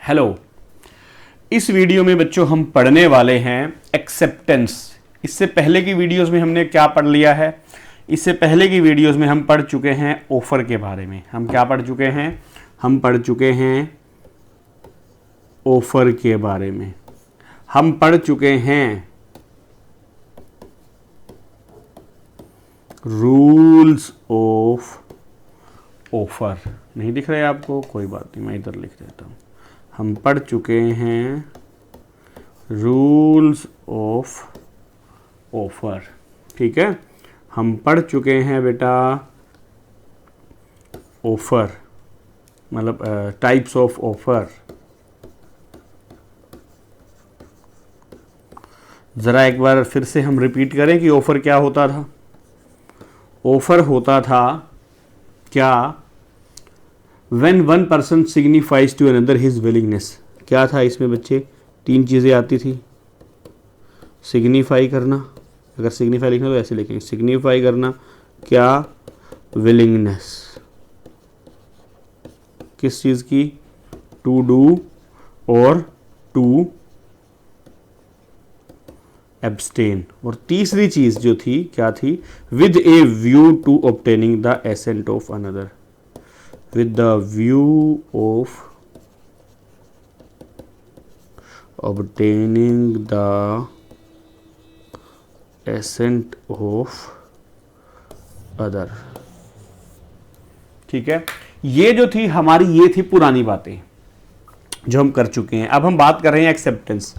Hello. इस video में बच्चों हम पढ़ने वाले हैं एक्सेप्टेंस। इससे पहले की वीडियोस में हमने क्या पढ़ लिया है? इससे पहले की वीडियोस में हम पढ़ चुके हैं ऑफर के बारे में। हम क्या पढ़ चुके हैं? हम पढ़ चुके हैं ऑफर के बारे में। हम पढ़ चुके हैं रूल्स ऑफ ऑफर। नहीं दिख रहे आपको? कोई बात नहीं, मैं इधर लिख देता हूँ। हम पढ़ चुके हैं रूल्स ऑफ ऑफर। ठीक है, हम पढ़ चुके हैं बेटा ऑफर, मतलब टाइप्स ऑफ ऑफर। ज़रा एक बार फिर से हम रिपीट करें कि ऑफर क्या होता था। ऑफर होता था क्या? When one person signifies to another his willingness। क्या था इसमें बच्चे? तीन चीज़ें आती थी। सिग्निफाई करना, अगर सिग्निफाई लिखना तो ऐसे लिखेंगे, सिग्निफाई करना क्या? विलिंगनेस। किस चीज़ की? टू डू और टू एब्सटेन। और तीसरी चीज़ जो थी क्या थी? With a view to obtaining the assent of another. with the view of obtaining the assent of other। ठीक है, ये जो थी हमारी, ये थी पुरानी बातें जो हम कर चुके हैं। अब हम बात कर रहे हैं एक्सेप्टेंस।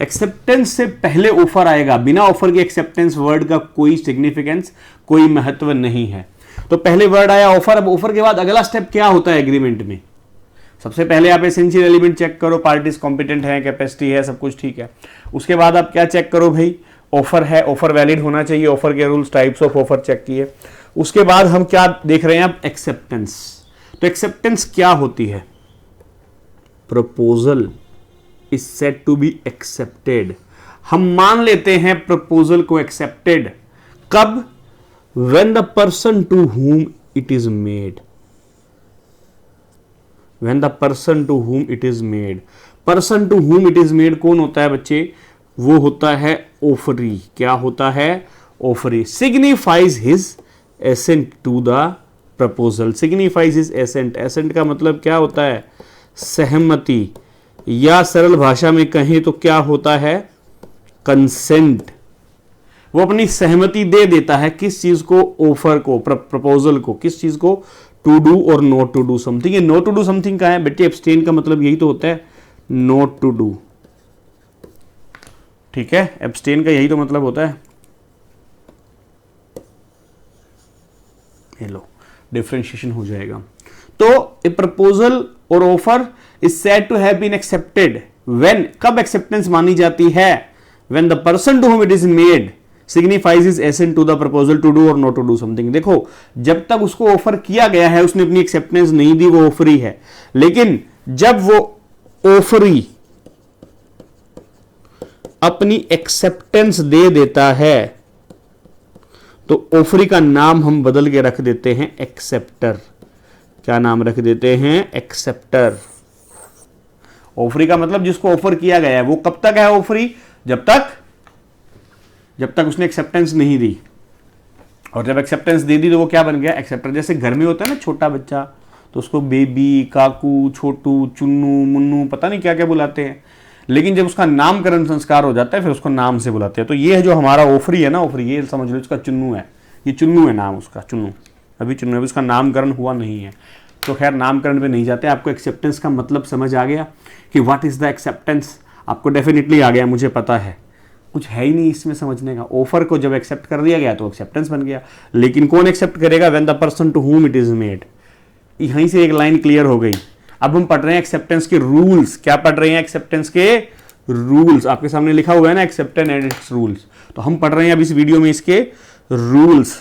एक्सेप्टेंस से पहले ऑफर आएगा। बिना ऑफर के एक्सेप्टेंस वर्ड का कोई सिग्निफिकेंस, कोई महत्व नहीं है। तो पहले वर्ड आया ऑफर। अब ऑफर के बाद अगला स्टेप क्या होता है एग्रीमेंट में? सबसे पहले आप एसेंशियल एलिमेंट चेक करो, पार्टीज कॉम्पिटेंट है, कैपेसिटी है, सब कुछ ठीक है। उसके बाद आप क्या चेक करो भाई? ऑफर है, ऑफर वैलिड होना चाहिए, ऑफर के rules, types of offer check किए। उसके बाद हम क्या देख रहे हैं अब? एक्सेप्टेंस। तो एक्सेप्टेंस क्या होती है? Proposal is said to be accepted. हम मान लेते हैं प्रपोजल को एक्सेप्टेड। कब? When the person to whom it is made। When the person to whom it is made। Person to whom it is made कौन होता है बच्चे? वो होता है ऑफरी। क्या होता है? Offeree. Signifies his assent to the proposal। Signifies his assent। Assent का मतलब क्या होता है? सहमति, या सरल भाषा में कहें तो क्या होता है? कंसेंट। वो अपनी सहमति दे देता है किस चीज को? ऑफर को, प्रपोजल को। किस चीज को? टू डू और नॉट टू डू समथिंग। ये नॉट टू डू समथिंग का है बेटे, एब्सटेन का मतलब यही तो होता है, नॉट टू डू। ठीक है, एब्सटेन का यही तो मतलब होता है। ये लो, डिफरेंशिएशन हो जाएगा। तो ए प्रपोजल और offer is said to have been accepted when. कब एक्सेप्टेंस मानी जाती है? When the person to whom it is made signifies his assent to the proposal to do or not to do something। देखो, जब तक उसको offer किया गया है उसने अपनी एक्सेप्टेंस नहीं दी, वो ऑफरी है। लेकिन जब वो ऑफरी अपनी एक्सेप्टेंस दे देता है तो ऑफरी का नाम हम बदल के रख देते हैं एक्सेप्टर। क्या नाम रख देते हैं? एक्सेप्टर। ऑफरी का मतलब जिसको ऑफर किया गया है। वो कब तक है ऑफरी? जब तक उसने एक्सेप्टेंस नहीं दी। और जब एक्सेप्टेंस दे दी तो वो क्या बन गया? एक्सेप्टर। जैसे घर में होता है ना छोटा बच्चा, तो उसको बेबी, काकू, छोटू, चुन्नू, मुन्नू, पता नहीं क्या क्या बुलाते हैं। लेकिन जब उसका नामकरण संस्कार हो जाता है फिर उसको नाम से बुलाते हैं। तो ये है जो हमारा ऑफरी है ना, ऑफरी, ये समझ लो इसका चुन्नू है। ये चुन्नू है नाम उसका, चुन्नू। अभी चुन्नू, अभी उसका नामकरण हुआ नहीं है। तो खैर नामकरण पे नहीं जाते। आपको एक्सेप्टेंस का मतलब समझ आ गया कि व्हाट इज द एक्सेप्टेंस? आपको डेफिनेटली आ गया, मुझे पता है। कुछ है ही नहीं इसमें समझने का। ऑफर को जब एक्सेप्ट कर दिया गया तो एक्सेप्टेंस बन गया। लेकिन कौन एक्सेप्ट करेगा? When the person to whom it is made. यहीं से एक लाइन क्लियर हो गई। अब हम पढ़ रहे हैं एक्सेप्टेंस के रूल्स। क्या पढ़ रहे हैं? एक्सेप्टेंस के रूल्स। आपके सामने लिखा हुआ है ना, एक्सेप्टेंस एंड इट्स रूल्स। तो हम पढ़ रहे हैं अब इस वीडियो में इसके rules.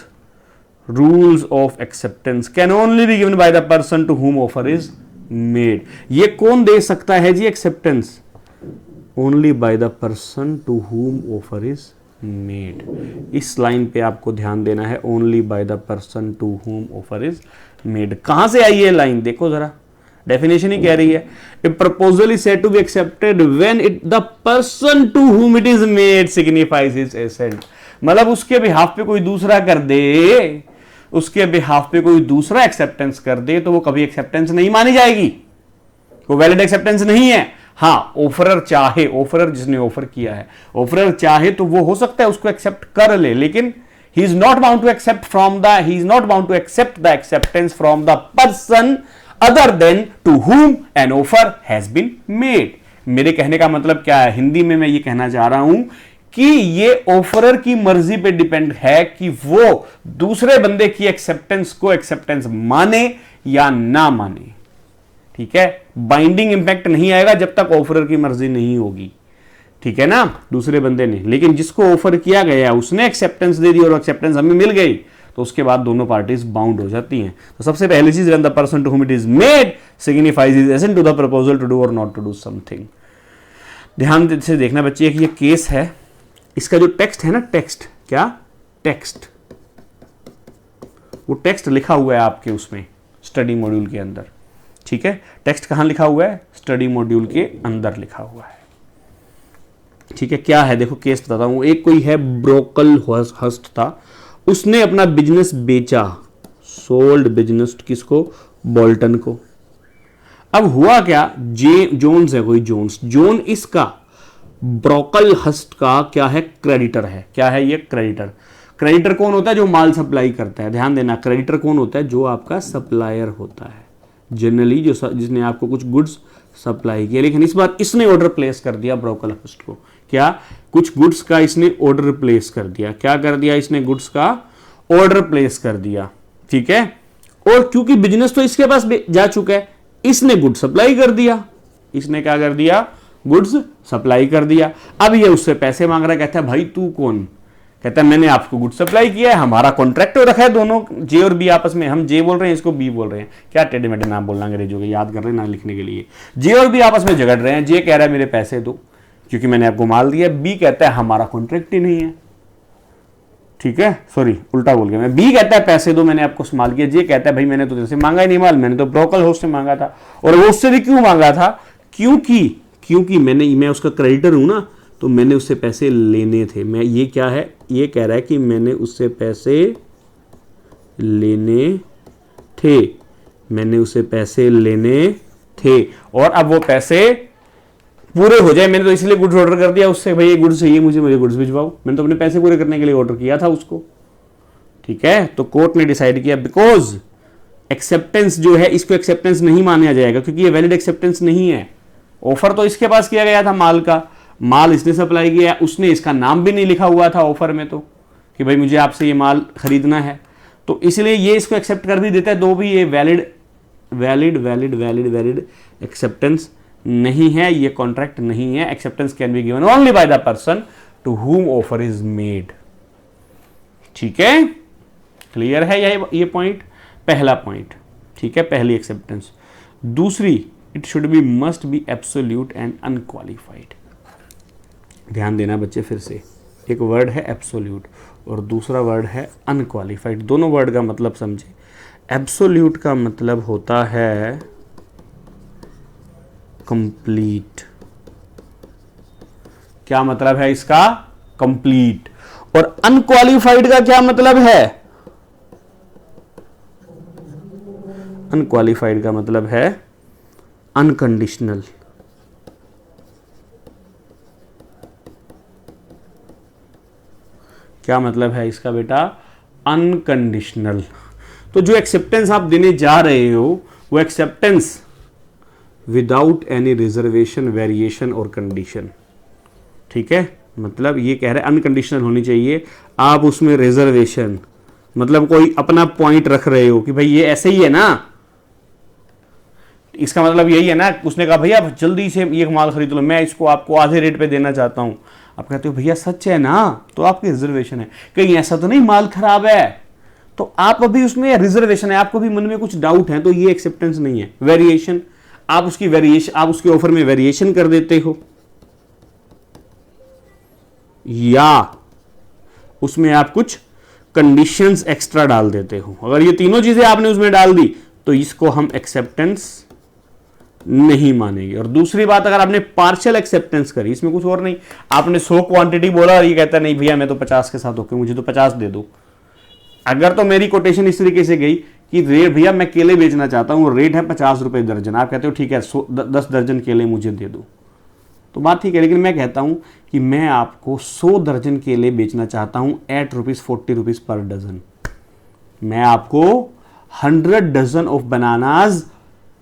Rules of acceptance can only be given by the person to whom offer is made. ये कौन दे सकता है जी acceptance? Only by the person to whom offer is made. इस लाइन पे आपको ध्यान देना है, only by the person to whom offer is made. कहां से आई ये लाइन? देखो जरा, डेफिनेशन ही कह रही है, a proposal is said to be accepted when it the person to whom it is made signifies his assent. मतलब उसके बिहाफ पे कोई दूसरा कर दे, उसके बिहाफ पे कोई दूसरा एक्सेप्टेंस कर दे तो वो कभी एक्सेप्टेंस नहीं मानी जाएगी, वो वैलिड एक्सेप्टेंस नहीं है। हाँ, ऑफरर चाहे, ऑफरर जिसने ऑफर किया है, ऑफरर चाहे तो वो हो सकता है उसको एक्सेप्ट कर ले, लेकिन he is not bound to accept from the, he is not bound to accept the acceptance from the person other than to whom an offer has been made। मेरे कहने का मतलब क्या है, हिंदी में मैं ये कहना चाह रहा हूं कि ये ऑफरर की मर्जी पे डिपेंड है कि वो दूसरे बंदे की एक्सेप्टेंस को एक्सेप्टेंस माने या ना माने। ठीक है, बाइंडिंग इंपैक्ट नहीं आएगा जब तक ऑफरर की मर्जी नहीं होगी, ठीक है ना, दूसरे बंदे ने। लेकिन जिसको ऑफर किया गया उसने एक्सेप्टेंस दे दी और एक्सेप्टेंस हमें मिल गई तो उसके बाद दोनों पार्टीज बाउंड हो जाती हैं। तो सबसे पहली चीज, when the person to whom it is made signifies his assent to the proposal to do और नॉट टू डू समथिंग। ध्यान से देखना बच्चे कि ये केस है, इसका जो टेक्स्ट है ना, टेक्स्ट क्या, टेक्स्ट, वो टेक्स्ट लिखा हुआ है आपके उसमें स्टडी मॉड्यूल के अंदर। ठीक है, टेक्स्ट कहां लिखा हुआ है, स्टडी मॉड्यूल के अंदर लिखा हुआ है। ठीक है, क्या है देखो, केस बताता हूं। एक कोई है ब्रोकलहर्स्ट था, उसने अपना बिजनेस बेचा, सोल्ड बिजनेस किसको, बोल्टन को। अब हुआ क्या, जोन्स है कोई, जोन इसका ब्रोकलहर्स्ट का क्या है, क्रेडिटर है। क्या है ये, क्रेडिटर। क्रेडिटर कौन होता है, जो माल सप्लाई करता है। ध्यान देना, क्रेडिटर कौन होता है, जो आपका सप्लायर होता है जनरली, जो जिसने आपको कुछ गुड्स सप्लाई किया। लेकिन इस बार इसने ऑर्डर प्लेस कर दिया ब्रोकलहर्स्ट को, क्या, कुछ गुड्स का इसने ऑर्डर प्लेस कर दिया। क्या कर दिया इसने, गुड्स का ऑर्डर प्लेस कर दिया। ठीक है, और क्योंकि बिजनेस तो इसके पास जा चुका है, इसने गुड्स सप्लाई कर दिया। इसने क्या कर दिया, गुड्स सप्लाई कर दिया। अब ये उससे पैसे मांग रहा है, कहता है भाई तू कौन, कहता है मैंने आपको गुड्स सप्लाई किया है, हमारा कॉन्ट्रैक्ट हो रखा है, दोनों जे और बी आपस में, हम जे बोल रहे हैं, इसको बी बोल रहे हैं। क्या टेढ़े मेढ़े नाम बोलना अंग्रेजों के, याद कर रहे हैं ना लिखने के लिए। जे और बी आपस में झगड़ रहे हैं, जे कह रहा है मेरे पैसे दो क्योंकि मैंने आपको माल दिया, बी कहता है हमारा कॉन्ट्रैक्ट ही नहीं है। ठीक है, सॉरी उल्टा बोल गया मैं, बी कहता है पैसे दो मैंने आपको माल किया, जे कहता है भाई मैंने तो तेरे से मांगा ही नहीं माल, मैंने तो ब्रोकलहर्स्ट से मांगा था। और वो उससे भी क्यों मांगा था, क्योंकि मैं उसका क्रेडिटर हूं ना, तो मैंने उससे पैसे लेने थे। मैं, ये क्या है, ये कह रहा है कि मैंने उससे पैसे लेने थे, मैंने उससे पैसे लेने थे, और अब वो पैसे पूरे हो जाए, मैंने तो इसलिए गुड्स ऑर्डर कर दिया उससे, भाई ये गुड्स चाहिए मुझे गुड्स भिजवाओ, मैंने तो अपने पैसे पूरे करने के लिए ऑर्डर किया था उसको। ठीक है, तो कोर्ट ने डिसाइड किया बिकॉज एक्सेप्टेंस जो है, इसको एक्सेप्टेंस नहीं माना जाएगा क्योंकि ये वैलिड एक्सेप्टेंस नहीं है। ऑफर तो इसके पास किया गया था माल का, माल इसने सप्लाई किया, उसने इसका नाम भी नहीं लिखा हुआ था ऑफर में तो कि भाई मुझे आपसे ये माल खरीदना है, तो इसलिए ये इसको एक्सेप्ट कर भी देता है, दो भी ये वैलिड एक्सेप्टेंस नहीं है, ये कॉन्ट्रैक्ट नहीं है। Acceptance can be given only by the person to whom offer is made. ठीक है, क्लियर है ये पॉइंट, पहला पॉइंट। ठीक है, पहली एक्सेप्टेंस। दूसरी, it should B, must be absolute and unqualified. ध्यान देना बच्चे, फिर से एक वर्ड है एब्सोल्यूट और दूसरा वर्ड है अनक्वालिफाइड। दोनों वर्ड का मतलब समझे। एब्सोल्यूट का मतलब होता है कंप्लीट। क्या मतलब है इसका, कंप्लीट। और अनक्वालिफाइड का क्या मतलब है, अनक्वालिफाइड का मतलब है अनकंडीशनल। क्या मतलब है इसका बेटा, अनकंडीशनल। तो जो एक्सेप्टेंस आप देने जा रहे हो वो acceptance without any reservation, variation और कंडीशन। ठीक है, मतलब ये कह रहे हैं अनकंडीशनल होनी चाहिए, आप उसमें रिजर्वेशन, मतलब कोई अपना पॉइंट रख रहे हो कि भाई ये ऐसे ही है ना, इसका मतलब यही है ना, उसने कहा भैया जल्दी से ये माल खरीद लो, मैं इसको आपको आधे रेट पे देना चाहता हूं। आप कहते हो भैया सच है ना, तो आपकी रिजर्वेशन है, कहीं ऐसा तो नहीं माल खराब है, तो आप अभी उसमें रिजर्वेशन है, आपको भी मन में कुछ डाउट है, तो ये एक्सेप्टेंस नहीं है। वेरिएशन, आप उसके ऑफर में वेरिएशन कर देते हो, या उसमें आप कुछ कंडीशंस एक्स्ट्रा डाल देते हो। अगर ये तीनों चीजें आपने उसमें डाल दी तो इसको हम एक्सेप्टेंस नहीं मानेगी। और दूसरी बात, अगर आपने पार्शियल एक्सेप्टेंस करी, इसमें कुछ और नहीं, आपने 100 क्वांटिटी बोला और ये कहता है नहीं भैया मैं तो 50 के साथ ओके, मुझे तो 50 दे दो। अगर तो मेरी कोटेशन इस तरीके से गई कि रेट भैया मैं केले बेचना चाहता हूं, रेट है 50 रुपए दर्जन, आप कहते हो ठीक है 10 दर्जन केले मुझे दे दो, तो बात ठीक है। लेकिन मैं कहता हूं कि मैं आपको 100 दर्जन केले बेचना चाहता हूं एट ₹40 पर डजन। मैं आपको 100 dozen of bananas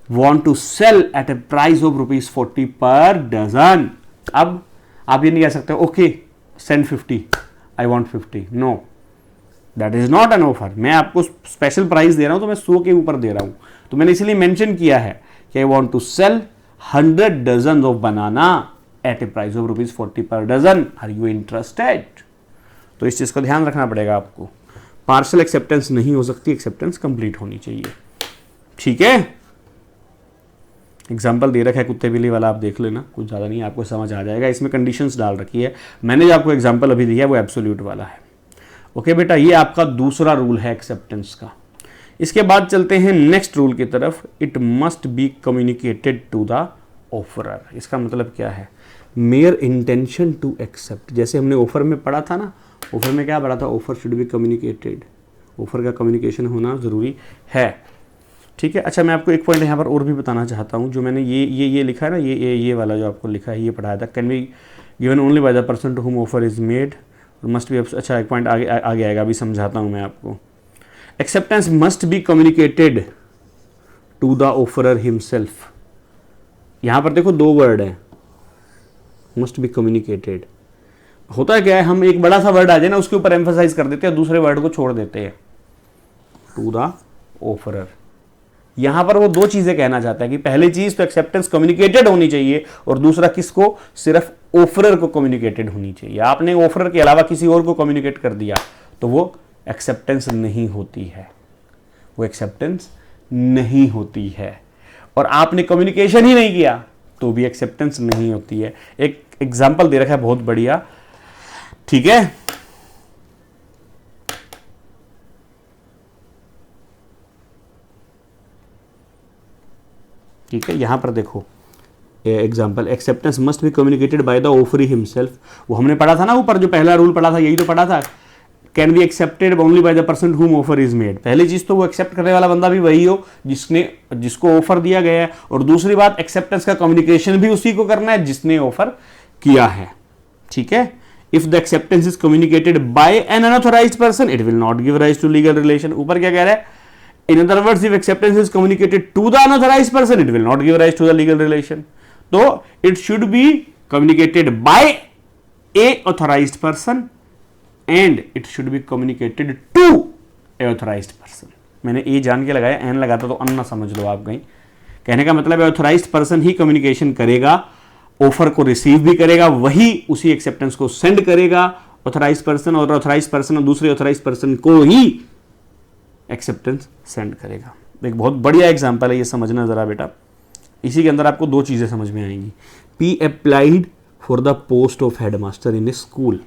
want to sell at a price of ₹40 per dozen. अब आप ये नहीं कह सकते okay send 50, I want 50, no, that is not an offer. मैं आपको स्पेशल प्राइस दे रहा हूं तो मैं 100 के ऊपर दे रहा हूं, तो मैंने इसलिए मेंशन किया है कि I want to sell 100 dozen of banana at a price of ₹40 per dozen, are you interested? तो इस चीज का ध्यान रखना पड़ेगा आपको। पार्शियल एक्सेप्टेंस नहीं हो सकती, एक्सेप्टेंस कंप्लीट होनी चाहिए, ठीक है। एग्जाम्पल दे रखा है कुत्ते बिल्ली वाला, आप देख लेना, कुछ ज़्यादा नहीं, आपको समझ आ जाएगा। इसमें कंडीशंस डाल रखी है, मैंने जो आपको एग्जाम्पल अभी दिया है वो एब्सोल्यूट वाला है। ओके बेटा, ये आपका दूसरा रूल है एक्सेप्टेंस का। इसके बाद चलते हैं नेक्स्ट रूल की तरफ, it must be communicated to the offerer. इसका मतलब क्या है? Mere intention to accept. जैसे हमने ऑफर में पढ़ा था ना, ऑफर में क्या पढ़ा था? Offer should be communicated, offer का कम्युनिकेशन होना जरूरी है, ठीक है। अच्छा, मैं आपको एक पॉइंट यहाँ पर और भी बताना चाहता हूँ, जो मैंने ये लिखा है ना, ये वाला जो आपको लिखा है, ये पढ़ाया था, can be given only by the person to whom offer is made, must be. अच्छा, एक पॉइंट आगे आएगा, अभी समझाता हूँ मैं आपको। Acceptance must be communicated to the offerer himself. यहाँ पर देखो 2 वर्ड है, मस्ट बी कम्युनिकेटेड। होता है क्या है, हम एक बड़ा सा वर्ड आ जाए ना, उसके ऊपर एम्फसाइज कर देते हैं, दूसरे वर्ड को छोड़ देते हैं, टू द ऑफरर। यहां पर वो 2 चीजें कहना चाहता है कि पहली चीज तो एक्सेप्टेंस कम्युनिकेटेड होनी चाहिए, और दूसरा किसको? सिर्फ ऑफरर को कम्युनिकेटेड होनी चाहिए। आपने ऑफरर के अलावा किसी और को कम्युनिकेट कर दिया तो वो एक्सेप्टेंस नहीं होती है, वो एक्सेप्टेंस नहीं होती है। और आपने कम्युनिकेशन ही नहीं किया तो भी एक्सेप्टेंस नहीं होती है। एक एग्जाम्पल दे रखा है बहुत बढ़िया, ठीक है। ठीक है, यहां पर देखो example, acceptance must be communicated by the offeree himself. वो हमने पढ़ा था ना ऊपर, जो पहला रूल पढ़ा था, यही तो पढ़ा था, can be accepted only by the person whom offer is made. पहली चीज तो वो एक्सेप्ट करने वाला बंदा भी वही हो जिसको ऑफर दिया गया है, और दूसरी बात एक्सेप्टेंस का कम्युनिकेशन भी उसी को करना है जिसने ऑफर किया है, ठीक है। If the acceptance is communicated by an unauthorised person it will not give rise to legal relation. ऊपर क्या कह रहा है? In other words, if acceptance is communicated to the unauthorized person, it will not give rise to the legal relation. So, it should be communicated by a authorized person and it should be communicated to a authorized person. मैंने ए जान के लगाया, N लगाता तो अन्ना समझ लो आप कहीं। कहने का मतलब है ऑथराइज्ड पर्सन ही कम्युनिकेशन करेगा, ऑफर को रिसीव भी करेगा, वही उसी एक्सेप्टेंस को सेंड करेगा ऑथराइज्ड पर्सन, और ऑथराइज्ड पर्सन दूसरे ऑथराइज्ड पर्सन को ही एक्सेप्टेंस सेंड करेगा। एक बहुत बढ़िया एग्जांपल है, ये समझना जरा बेटा। इसी के अंदर आपको 2 चीजें समझ में आएंगी। P applied for the post of headmaster in a school.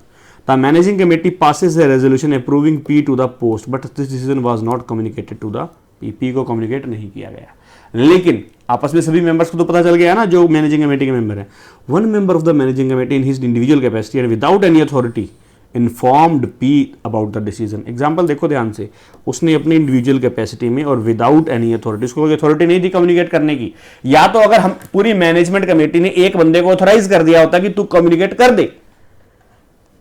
The managing committee passes a resolution approving P to the post, but this decision was not communicated to the P. P को communicate नहीं किया गया, लेकिन आपस में सभी members को तो पता चल गया ना, जो मैनेजिंग कमेटी के मेंबर है। One member of the managing committee in his individual capacity and without any authority informed P about the decision. Example देखो ध्यान से, उसने अपनी इंडिविजुअल कैपेसिटी में और विदाउट एनी अथॉरिटी, उसको कोई अथॉरिटी नहीं थी कम्युनिकेट करने की। या तो अगर हम पूरी मैनेजमेंट कमेटी ने एक बंदे को ऑथराइज कर दिया होता कि तू कम्युनिकेट कर दे,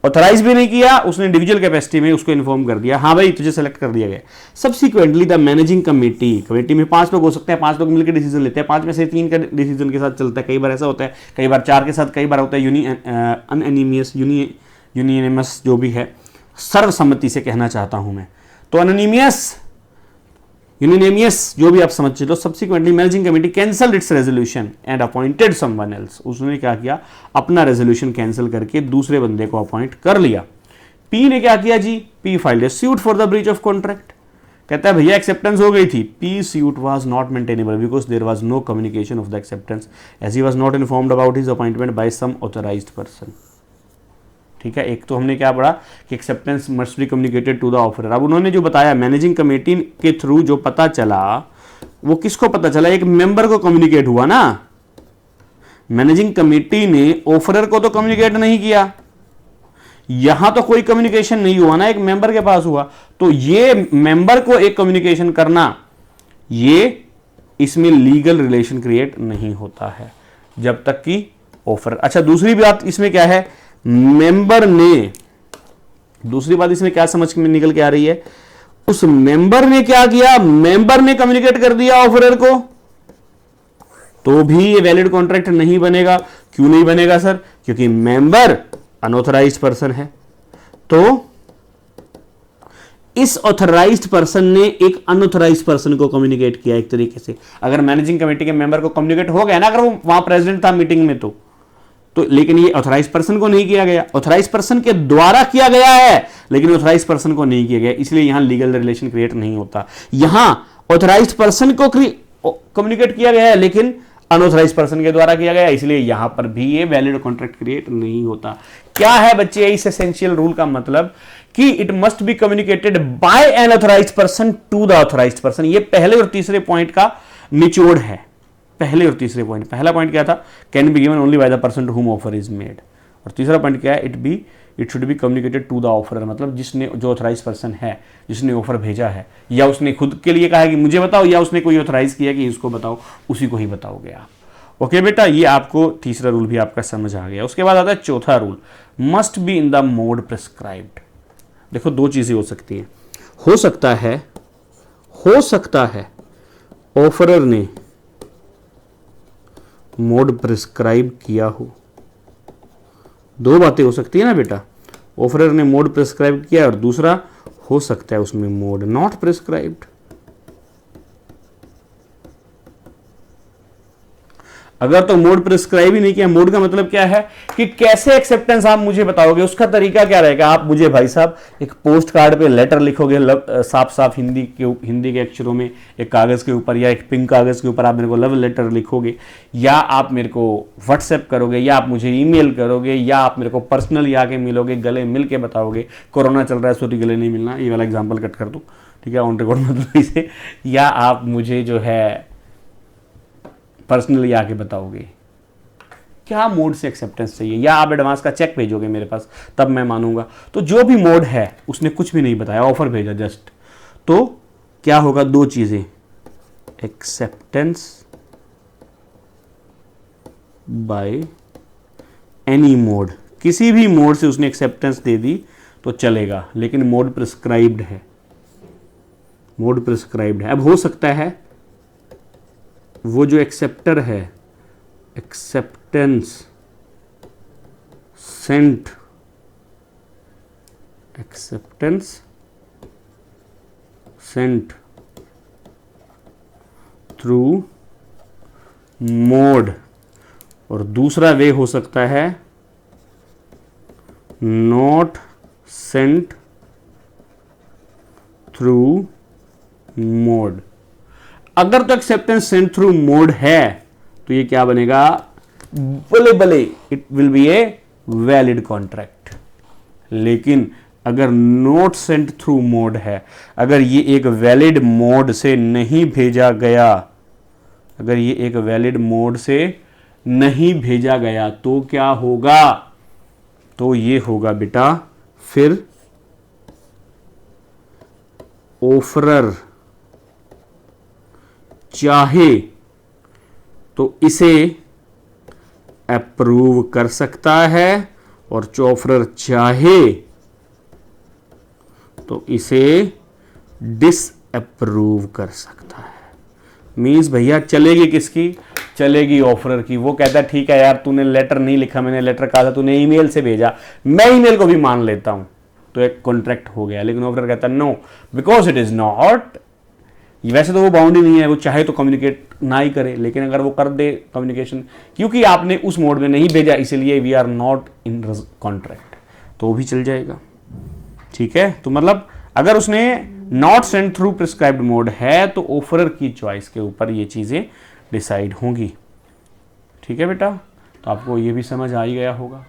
ऑथराइज भी नहीं किया, उसने इंडिविजुअल कैपेसिटी में उसको इन्फॉर्म कर दिया, हाँ भाई तुझे सेलेक्ट कर दिया गया। सब्सिक्वेंटली द मैनेजिंग कमेटी में 5 लोग हो सकते हैं, 5 लोग मिलकर डिसीजन लेते हैं, 5 में से 3 का डिसीजन के साथ चलता है, कई बार ऐसा होता है, कई बार 4 के साथ, कई बार होता है यूनियनिमस, जो भी है, सर्वसम्मति से कहना चाहता हूं मैं। तो यूनियनियस जो भी आप समझते हो। Subsequently managing committee cancelled it's resolution and appointed someone else. उसने क्या किया? अपना रेजोल्यूशन कैंसिल करके दूसरे बंदे को अपॉइंट कर लिया। पी ने क्या किया जी? P filed a suit for the breach of contract. कहता है भैया एक्सेप्टेंस हो गई थी, P suit was not maintainable because there was no communication of the acceptance as he was not informed about his appointment by some authorised person. ठीक है, एक तो हमने क्या पढ़ा कि acceptance must be communicated to the offeror. अब उन्होंने जो बताया मैनेजिंग कमेटी के थ्रू जो पता चला वो किसको पता चला? एक मेंबर को कम्युनिकेट हुआ ना। मैनेजिंग कमेटी ने ऑफरर को तो कम्युनिकेट नहीं किया, यहां तो कोई कम्युनिकेशन नहीं हुआ ना, एक मेंबर के पास हुआ। तो ये मेंबर को एक कम्युनिकेशन करना, ये इसमें लीगल रिलेशन क्रिएट नहीं होता है जब तक कि ऑफर। अच्छा, दूसरी बात इसमें क्या है, मेंबर ने, दूसरी बात इसमें क्या समझ में निकल के आ रही है, उस मेंबर ने क्या किया, मेंबर ने कम्युनिकेट कर दिया ऑफरर को, तो भी ये वैलिड कॉन्ट्रैक्ट नहीं बनेगा। क्यों नहीं बनेगा सर? क्योंकि मेंबर अनऑथराइज्ड पर्सन है। तो इस ऑथराइज्ड पर्सन ने एक अनऑथराइज्ड पर्सन को कम्युनिकेट किया एक तरीके से। अगर मैनेजिंग कमेटी के मेंबर को कम्युनिकेट हो गया ना, अगर वो वहां प्रेसिडेंट था मीटिंग में, तो लेकिन ये ऑथराइज्ड पर्सन को नहीं किया गया, ऑथराइज्ड पर्सन के द्वारा किया गया है लेकिन ऑथराइज्ड पर्सन को नहीं किया गया, इसलिए यहां लीगल रिलेशन क्रिएट नहीं होता। यहां ऑथराइज्ड पर्सन को कम्युनिकेट किया गया है लेकिन अनऑथराइज्ड पर्सन के द्वारा किया गया, इसलिए यहां पर भी ये वैलिड कॉन्ट्रैक्ट क्रिएट नहीं होता। क्या है बच्चे इस एसेंशियल रूल का मतलब? कि it must be communicated by an authorised person to the authorised person. ये पहले और तीसरे पॉइंट का निचोड़ है। पहले और तीसरे पॉइंट, पहला पॉइंट क्या था? Can be given only by the person to whom offer is made. और तीसरा पॉइंट क्या है? It should be communicated to the offerer, मतलब जिसने, जो ऑथराइज्ड पर्सन है, जिसने ऑफर भेजा है, या उसने खुद के लिए कहा है कि मुझे बताओ, या उसने कोई ऑथराइज किया कि इसको बताओ, उसी को ही बताओगे आप। ओके बेटा, ये आपको तीसरा रूल भी आपका समझ आ गया। उसके बाद आता है चौथा rule, must be in the mode prescribed. देखो, दो चीजें हो सकती हैं। हो सकता है ऑफरर ने मोड प्रिस्क्राइब किया हो। दो बातें हो सकती है ना बेटा, ऑफरर ने मोड प्रिस्क्राइब किया और दूसरा हो सकता है उसमें मोड नॉट प्रिस्क्राइब्ड। अगर तो मोड प्रिस्क्राइब ही नहीं किया, मोड का मतलब क्या है कि कैसे एक्सेप्टेंस आप मुझे बताओगे, उसका तरीका क्या रहेगा। आप मुझे भाई साहब एक पोस्ट कार्ड पे लेटर लिखोगे, साफ साफ हिंदी के अक्षरों में एक कागज के ऊपर, या एक पिंक कागज के ऊपर आप मेरे को लव लेटर लिखोगे, या आप मेरे को व्हाट्सएप करोगे, या आप मुझे ईमेल करोगे, या आप मेरे को पर्सनली आके मिलोगे, गले मिल के बताओगे। कोरोना चल रहा है, सॉरी गले नहीं मिलना, ये वाला एग्जाम्पल कट कर दूं, ठीक है, ऑन रिकॉर्ड मतलब इसे। या आप मुझे जो है पर्सनली आके बताओगे। क्या मोड से एक्सेप्टेंस चाहिए, या आप एडवांस का चेक भेजोगे मेरे पास, तब मैं मानूंगा। तो जो भी मोड है, उसने कुछ भी नहीं बताया, ऑफर भेजा जस्ट, तो क्या होगा? दो चीजें, एक्सेप्टेंस बाय एनी मोड, किसी भी मोड से उसने एक्सेप्टेंस दे दी तो चलेगा, लेकिन मोड प्रिस्क्राइब्ड है, मोड प्रिस्क्राइब्ड है। अब हो सकता है वो जो एक्सेप्टर है, acceptance sent, acceptance sent through mode, और दूसरा वे हो सकता है नॉट सेंट थ्रू मोड। अगर तो एक्सेप्टेंस सेंट थ्रू मोड है तो ये क्या बनेगा? भले it will be a valid contract. लेकिन अगर नॉट सेंट थ्रू मोड है, अगर ये एक वैलिड मोड से नहीं भेजा गया, अगर ये एक वैलिड मोड से नहीं भेजा गया, तो क्या होगा? तो ये होगा बेटा, फिर ऑफरर चाहे तो इसे अप्रूव कर सकता है, और जो ऑफरर चाहे तो इसे डिसअप्रूव कर सकता है। मीन्स भैया चलेगी किसकी? चलेगी ऑफरर की। वो कहता है ठीक है यार, तूने लेटर नहीं लिखा, मैंने लेटर कहा था, तूने ईमेल से भेजा, मैं ईमेल को भी मान लेता हूं, तो एक कॉन्ट्रैक्ट हो गया। लेकिन ऑफरर कहता है no, because it is not, वैसे तो वो बाउंड ही नहीं है, वो चाहे तो कम्युनिकेट ना ही करे, लेकिन अगर वो कर दे कम्युनिकेशन, क्योंकि आपने उस मोड में नहीं भेजा, इसलिए we are not in contract, तो वो भी चल जाएगा। ठीक है, तो मतलब अगर उसने not sent through prescribed mode है तो ऑफरर की चॉइस के ऊपर ये चीजें डिसाइड होंगी। ठीक है बेटा, तो आपको ये भी समझ आ ही गया होगा।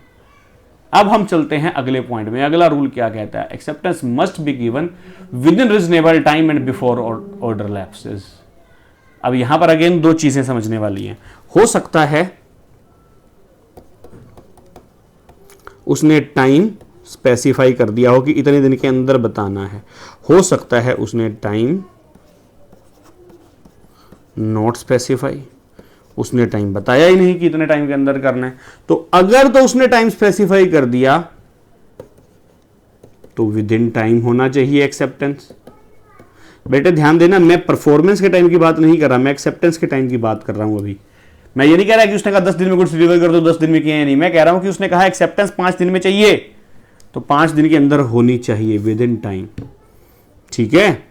अब हम चलते हैं अगले पॉइंट में। अगला रूल क्या कहता है? Acceptance must be given with in reasonable time and before order lapses. अब यहां पर अगेन दो चीजें समझने वाली हैं। हो सकता है उसने टाइम स्पेसिफाई कर दिया हो कि इतने दिन के अंदर बताना है, हो सकता है उसने टाइम नॉट स्पेसिफाई, उसने टाइम बताया ही नहीं कि इतने टाइम के अंदर करना है। तो अगर तो उसने टाइम स्पेसिफाई कर दिया तो विद इन टाइम होना चाहिए एक्सेप्टेंस। बेटे ध्यान देना, मैं परफॉर्मेंस के टाइम की बात नहीं कर रहा, मैं एक्सेप्टेंस के टाइम की बात कर रहा हूं अभी। मैं ये नहीं कह रहा कि उसने कहा 10 दिन में गुड्स डिलीवर कर दो, 10 दिन में किया है, नहीं, मैं कह रहा हूं कि उसने कहा एक्सेप्टेंस 5 दिन में चाहिए, तो 5 दिन के अंदर होनी चाहिए विद इन टाइम, ठीक है।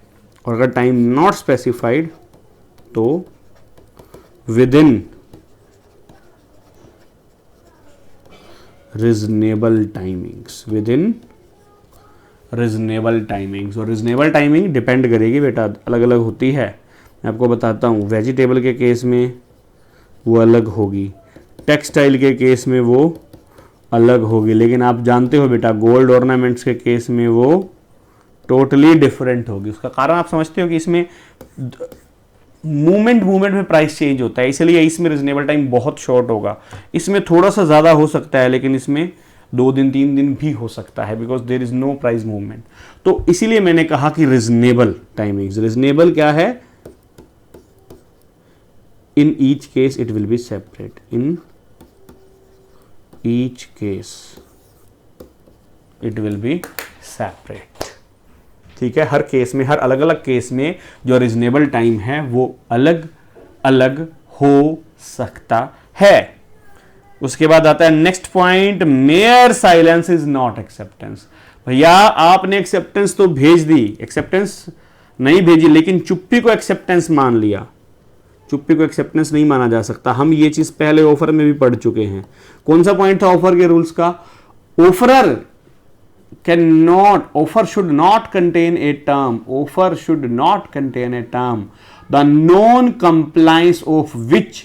और अगर टाइम नॉट स्पेसिफाइड तो with in reasonable timings, with in reasonable timings. और रीजनेबल टाइमिंग डिपेंड करेगी बेटा, अलग अलग होती है। मैं आपको बताता हूँ, वेजिटेबल के केस में वो अलग होगी, टेक्सटाइल के केस में वो अलग होगी, लेकिन आप जानते हो बेटा गोल्ड ऑर्नामेंट्स के केस में वो टोटली डिफरेंट होगी। उसका कारण आप समझते हो कि इसमें मूवमेंट में प्राइस चेंज होता है, इसलिए इसमें रीजनेबल टाइम बहुत शॉर्ट होगा। इसमें थोड़ा सा ज़्यादा हो सकता है, लेकिन इसमें 2 दिन 3 दिन भी हो सकता है, because there is no price movement. तो इसीलिए मैंने कहा कि रीजनेबल टाइमिंग्स। रीजनेबल क्या है? In each case it will be separate, in each case it will be separate, ठीक है। हर केस में, हर अलग अलग केस में जो रीजनेबल टाइम है वो अलग अलग हो सकता है। उसके बाद आता है next point, mayor silence is not acceptance. भैया आपने एक्सेप्टेंस तो भेज दी, एक्सेप्टेंस नहीं भेजी, लेकिन चुप्पी को एक्सेप्टेंस मान लिया। चुप्पी को एक्सेप्टेंस नहीं माना जा सकता। हम ये चीज पहले ऑफर में भी पढ़ चुके हैं। कौन सा पॉइंट था ऑफर के रूल्स का? Offeror cannot, offer should not contain a term, offer should not contain a term, the non-compliance of which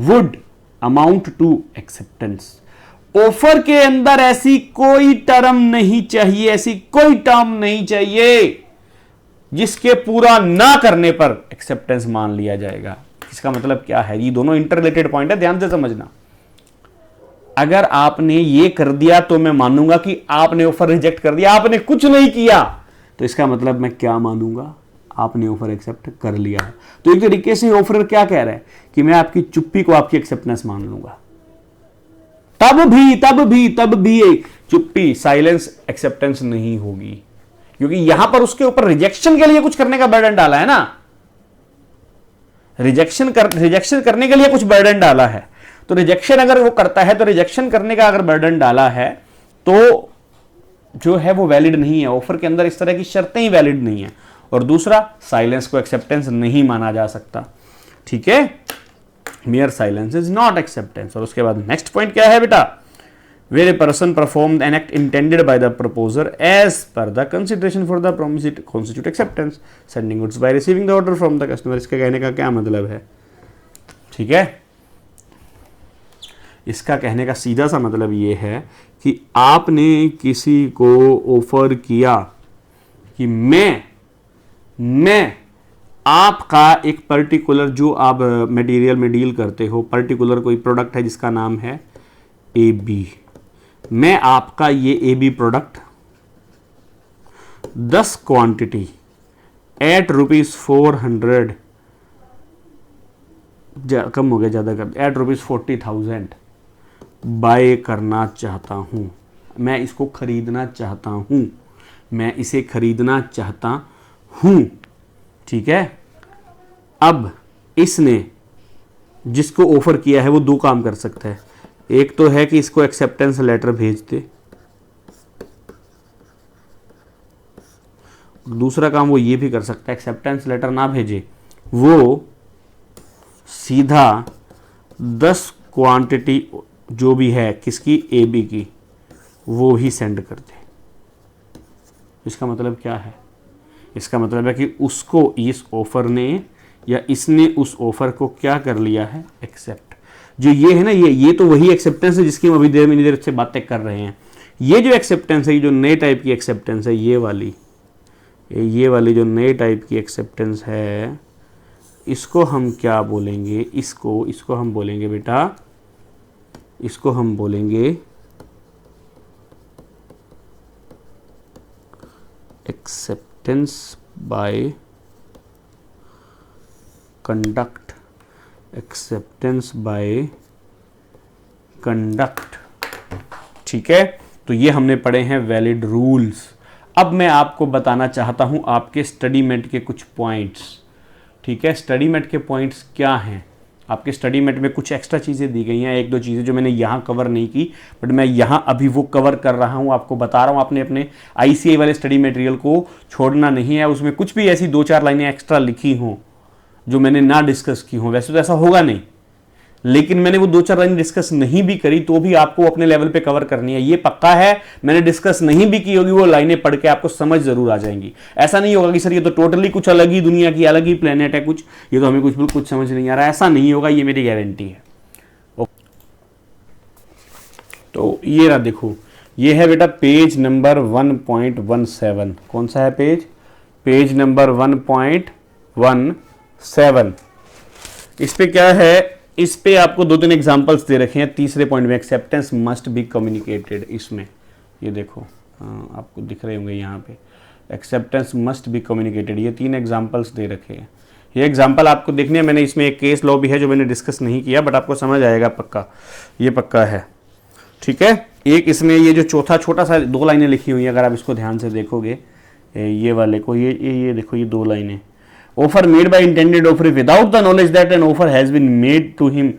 would amount to acceptance. Offer के अंदर ऐसी कोई टर्म नहीं चाहिए, ऐसी कोई टर्म नहीं चाहिए जिसके पूरा ना करने पर एक्सेप्टेंस मान लिया जाएगा। इसका मतलब क्या है? ये दोनों इंटररिलेटेड पॉइंट है, ध्यान से समझना। अगर आपने ये कर दिया तो मैं मानूंगा कि आपने ऑफर रिजेक्ट कर दिया, आपने कुछ नहीं किया, तो इसका मतलब मैं क्या मानूंगा? आपने ऑफर एक्सेप्ट कर लिया है। तो एक तरीके से ऑफर क्या कह रहा है कि मैं आपकी चुप्पी को आपकी एक्सेप्टेंस मान लूंगा। तब भी चुप्पी, साइलेंस एक्सेप्टेंस नहीं होगी, क्योंकि यहां पर उसके ऊपर रिजेक्शन के लिए कुछ करने का बर्डन डाला है ना। रिजेक्शन करने के लिए कुछ बर्डन डाला है, तो रिजेक्शन अगर वो करता है तो रिजेक्शन करने का अगर बर्डन डाला है तो जो है वो वैलिड नहीं है। ऑफर के अंदर इस तरह की शर्तें ही वैलिड नहीं है। और दूसरा, साइलेंस को एक्सेप्टेंस नहीं माना जा सकता, ठीक है। Mere silence is not acceptance. और उसके बाद नेक्स्ट पॉइंट क्या है बेटा? Where a person perform an act intended by the proposer as per the consideration for the promise it constitute acceptance, sending goods by receiving the order from the customer. इसके कहने का क्या मतलब है? ठीक है, इसका कहने का सीधा सा मतलब ये है कि आपने किसी को ऑफर किया कि मैं आपका एक पर्टिकुलर, जो आप मटेरियल में डील करते हो, पर्टिकुलर कोई प्रोडक्ट है जिसका नाम है AB, मैं आपका ये AB प्रोडक्ट 10 क्वांटिटी एट ₹400, कम हो गया, ज़्यादा कर, एट ₹40,000 बाय करना चाहता हूं। मैं इसको खरीदना चाहता हूं, मैं इसे खरीदना चाहता हूं, ठीक है। अब इसने जिसको ऑफर किया है वो 2 काम कर सकता है। एक तो है कि इसको एक्सेप्टेंस लेटर भेज दे, दूसरा काम वो ये भी कर सकता है, एक्सेप्टेंस लेटर ना भेजे, वो सीधा 10 क्वांटिटी जो भी है किसकी, AB की, वो ही सेंड कर दे। इसका मतलब क्या है? इसका मतलब है कि उसको इस ऑफर ने या इसने उस ऑफर को क्या कर लिया है, एक्सेप्ट। जो ये है ना, ये तो वही एक्सेप्टेंस है जिसकी हम अभी देर से बातें कर रहे हैं। ये जो एक्सेप्टेंस है, ये जो नए टाइप की एक्सेप्टेंस है, ये वाली जो नए टाइप की एक्सेप्टेंस है, इसको हम क्या बोलेंगे, इसको हम बोलेंगे बेटा, इसको हम बोलेंगे acceptance by conduct, acceptance by conduct. ठीक है, तो ये हमने पढ़े हैं वैलिड रूल्स। अब मैं आपको बताना चाहता हूं आपके स्टडी मेट के कुछ पॉइंट्स। ठीक है, स्टडी मेट के पॉइंट्स क्या हैं? आपके स्टडी मेट में कुछ एक्स्ट्रा चीज़ें दी गई हैं, एक दो चीज़ें जो मैंने यहाँ कवर नहीं की, बट मैं यहाँ अभी वो कवर कर रहा हूँ, आपको बता रहा हूँ। आपने अपने ICAI वाले स्टडी मटेरियल को छोड़ना नहीं है। उसमें कुछ भी ऐसी 2-4 लाइनें एक्स्ट्रा लिखी हों जो मैंने ना डिस्कस की हों, वैसे तो ऐसा होगा नहीं, लेकिन मैंने वो 2-4 लाइन डिस्कस नहीं भी करी तो भी आपको अपने लेवल पे कवर करनी है। ये पक्का है, मैंने डिस्कस नहीं भी की होगी, वो लाइनें पढ़ के आपको समझ जरूर आ जाएंगी। ऐसा नहीं होगा कि सर ये तो टोटली कुछ अलग ही दुनिया की, अलग ही प्लेनेट है कुछ, ये तो हमें कुछ समझ नहीं आ रहा है, ऐसा नहीं होगा, ये मेरी गारंटी है। तो ये रहा, देखो ये है बेटा पेज नंबर 1.17। कौन सा है पेज? Page number 1.17। इस पे क्या है, इस पे आपको 2-3 एग्जांपल्स दे रखे हैं। तीसरे पॉइंट में एक्सेप्टेंस मस्ट बी कम्युनिकेटेड, इसमें ये देखो, आपको दिख रहे होंगे यहाँ पे, एक्सेप्टेंस मस्ट बी कम्युनिकेटेड, ये 3 एग्जांपल्स दे रखे हैं। ये एग्जांपल आपको देखने हैं, मैंने इसमें एक केस लॉ भी है जो मैंने डिस्कस नहीं किया, बट आपको समझ आएगा पक्का, ये पक्का है। ठीक है, एक इसमें ये जो चौथा छोटा सा 2 लाइनें लिखी हुई है, अगर आप इसको ध्यान से देखोगे, ये वाले को, ये देखो, ये 2 लाइनें, offer made by intended offeree without the knowledge that an offer has been made to him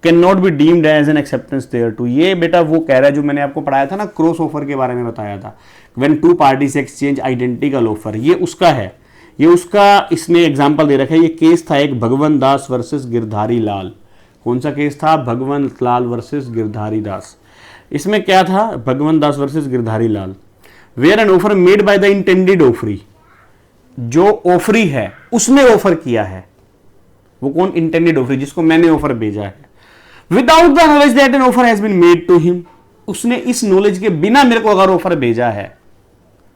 cannot be deemed as an acceptance thereto। ये बेटा वो कह रहा है जो मैंने आपको पढ़ाया था ना, क्रॉस ऑफर के बारे में बताया था, when two parties exchange identical offer, ये उसका है, ये उसका इसमें एग्जांपल दे रखा है। ये केस था एक भगवंत दास वर्सेस गिरधारी लाल। कौन सा केस था? भगवंत लाल वर्सेस गिरधारी दास। इसमें क्या था? Bhagwant Das versus Girdhari Lal. Where an offer made by the intended offeree, जो ऑफरी है उसने ऑफर किया है, वो कौन? इंटेंडेड ऑफरी, जिसको मैंने ऑफर भेजा है। Without the knowledge that an offer has been made to him, उसने इस नॉलेज के बिना मेरे को अगर ऑफर भेजा है।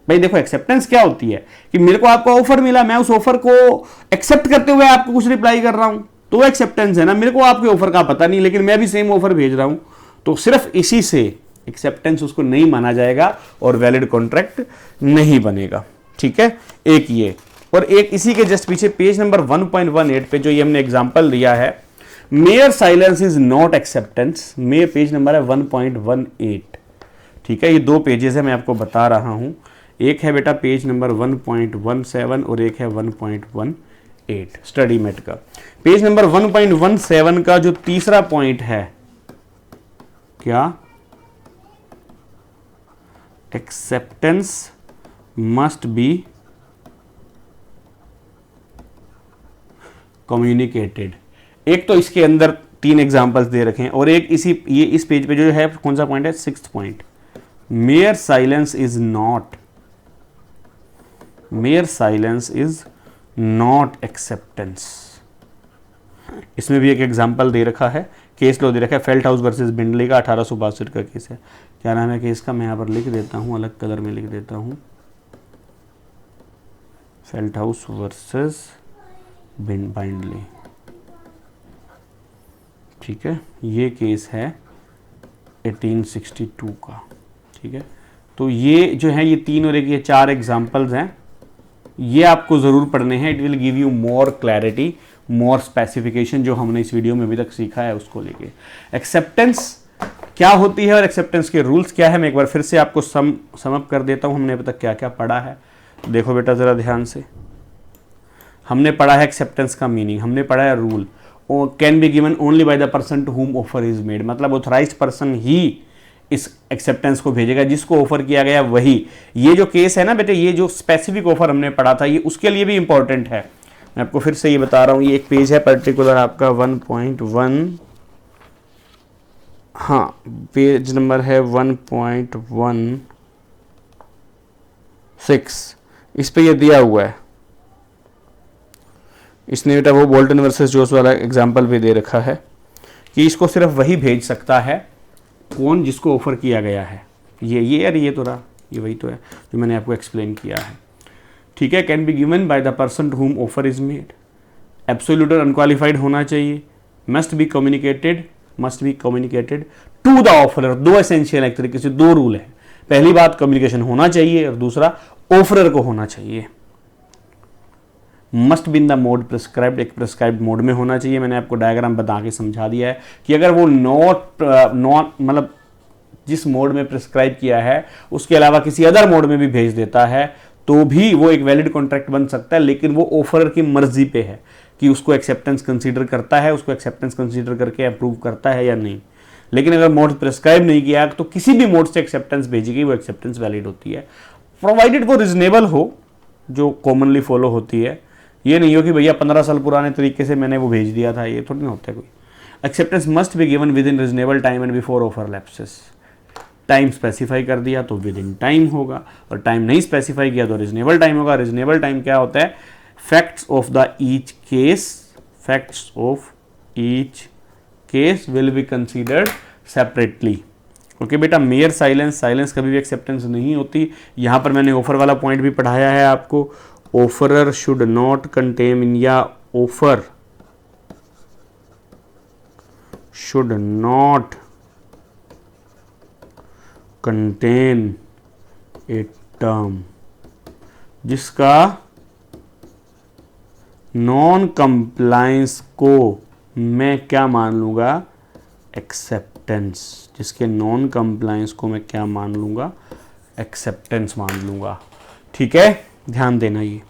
भाई देखो, एक्सेप्टेंस क्या होती है कि मेरे को आपका ऑफर मिला, मैं उस ऑफर को एक्सेप्ट करते हुए आपको कुछ रिप्लाई कर रहा हूं, तो वो एक्सेप्टेंस है ना। मेरे को आपके ऑफर का पता नहीं, लेकिन मैं भी सेम ऑफर भेज रहा हूं, तो सिर्फ इसी से एक्सेप्टेंस उसको नहीं माना जाएगा और वैलिड कॉन्ट्रैक्ट नहीं बनेगा। ठीक है, एक ये, और एक इसी के जस्ट पीछे पेज नंबर 1.18 पे जो ये हमने एग्जांपल दिया है, mere silence is not acceptance. Mayor page number है 1.18। ठीक है, ये 2 पेजेस है, मैं आपको बता रहा हूं। एक है बेटा पेज नंबर 1.17 और एक है 1.18 स्टडी मेट का। पेज नंबर 1.17 का जो तीसरा पॉइंट है, क्या? Acceptance must be communicated. एक तो इसके अंदर 3 एग्जांपल्स दे रखे हैं, और एक ये इस पेज पे जो है, कौन सा पॉइंट है? 6th point, mayor silence is not, mayor silence is not acceptance. इसमें भी एक एग्जांपल दे रखा है, केस लॉ दे रखा है, फेल्ट हाउस वर्सेस बिंडली का 1862 का केस है। क्या नाम है केस का? मैं यहां पर लिख देता हूं, अलग कलर में लिख देता हूं, फेल्ट हाउस वर्सेस बाइंडली। ठीक है, ये केस है 1862 का। ठीक है, तो ये जो है, ये 3 और 1, ये 4 एग्जांपल्स हैं, ये आपको जरूर पढ़ने हैं। It will give you more clarity, more specification, जो हमने इस वीडियो में अभी तक सीखा है उसको लेके। एक्सेप्टेंस क्या होती है और एक्सेप्टेंस के रूल्स क्या है, मैं एक बार फिर से आपको सम अप कर देता हूं। हमने अभी तक क्या क्या पढ़ा है, देखो बेटा जरा ध्यान से। हमने पढ़ा है एक्सेप्टेंस का मीनिंग, हमने पढ़ा है rule, can be given only by the person to whom offer is made, मतलब ऑथराइज्ड पर्सन ही इस एक्सेप्टेंस को भेजेगा, जिसको ऑफर किया गया वही। ये जो केस है ना बेटे, ये जो स्पेसिफिक ऑफर हमने पढ़ा था, ये उसके लिए भी इंपॉर्टेंट है। मैं आपको फिर से ये बता रहा हूं, ये एक पेज है पर्टिकुलर आपका 1.1, हाँ पेज नंबर है 1.16, इस पे ये दिया हुआ है। इसने बेटा वो बोल्टन वर्सेस जोस वाला एग्जाम्पल भी दे रखा है कि इसको सिर्फ वही भेज सकता है, कौन? जिसको ऑफर किया गया है। ये यार, ये तो रहा, ये वही तो है जो मैंने आपको एक्सप्लेन किया है। ठीक है, can be given by the person to whom offer is made. Absolute और अनक्वालिफाइड होना चाहिए, must be communicated to the offerer. दो एसेंशियल एक तरीके से दो रूल है, पहली बात कम्युनिकेशन होना चाहिए और दूसरा ऑफरर को होना चाहिए। Must be in the mode prescribed, एक प्रिस्क्राइब्ड मोड में होना चाहिए। मैंने आपको डायग्राम बता के समझा दिया है कि अगर वो नॉट मतलब जिस मोड में प्रिस्क्राइब किया है उसके अलावा किसी अदर मोड में भी भेज देता है तो भी वो एक वैलिड कॉन्ट्रैक्ट बन सकता है, लेकिन वो ऑफरर की मर्जी पे है कि उसको एक्सेप्टेंस कंसीडर करता है, उसको एक्सेप्टेंस कंसीडर करके अप्रूव करता है या नहीं। लेकिन अगर मोड प्रिस्क्राइब नहीं किया तो किसी भी मोड से एक्सेप्टेंस भेजी गई वो एक्सेप्टेंस वैलिड होती है, प्रोवाइडेड वो रीजनेबल हो, जो कॉमनली फॉलो होती है। ये नहीं हो कि भैया 15 साल पुराने तरीके से मैंने वो भेज दिया था, ये थोड़ी ना होता है कोई। Acceptance must be given with in reasonable time and before offer lapses. Time specify कर दिया तो विद इन टाइम होगा, और टाइम नहीं स्पेसिफाई किया तो रीजनेबल टाइम होगा। रीजनेबल टाइम क्या होता है? Facts of the each case, facts of each case will be considered separately. Okay बेटा, मेयर साइलेंस, साइलेंस कभी भी एक्सेप्टेंस नहीं होती। यहां पर मैंने ऑफर वाला पॉइंट भी पढ़ाया है आपको। ऑफरर शुड नॉट कंटेन, या offer should not contain a term जिसका नॉन कंप्लायंस को मैं क्या मान लूंगा? एक्सेप्टेंस। जिसके नॉन कंप्लायंस को मैं क्या मान लूंगा? एक्सेप्टेंस मान लूंगा। ठीक है, ध्यान देना। ये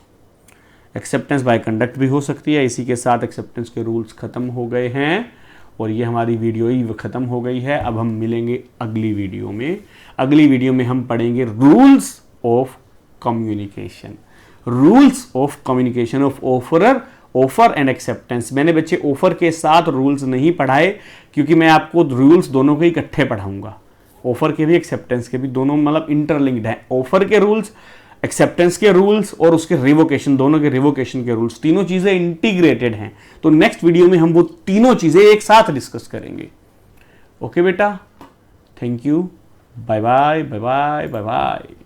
एक्सेप्टेंस बाय कंडक्ट भी हो सकती है। इसी के साथ एक्सेप्टेंस के रूल्स खत्म हो गए हैं और ये हमारी वीडियो ही खत्म हो गई है। अब हम मिलेंगे अगली वीडियो में। अगली वीडियो में हम पढ़ेंगे rules of communication, rules of communication of offeror, offer and acceptance. मैंने बच्चे ऑफर के साथ रूल्स नहीं पढ़ाए क्योंकि मैं आपको रूल्स दोनों के इकट्ठे पढ़ाऊंगा, ऑफर के भी एक्सेप्टेंस के भी, दोनों मतलब इंटरलिंक्ड है। ऑफर के रूल्स, एक्सेप्टेंस के रूल्स और उसके रिवोकेशन, दोनों के रिवोकेशन के रूल्स, तीनों चीजें इंटीग्रेटेड हैं। तो नेक्स्ट वीडियो में हम वो तीनों चीजें एक साथ डिस्कस करेंगे। ओके बेटा, thank you, bye bye bye bye bye bye.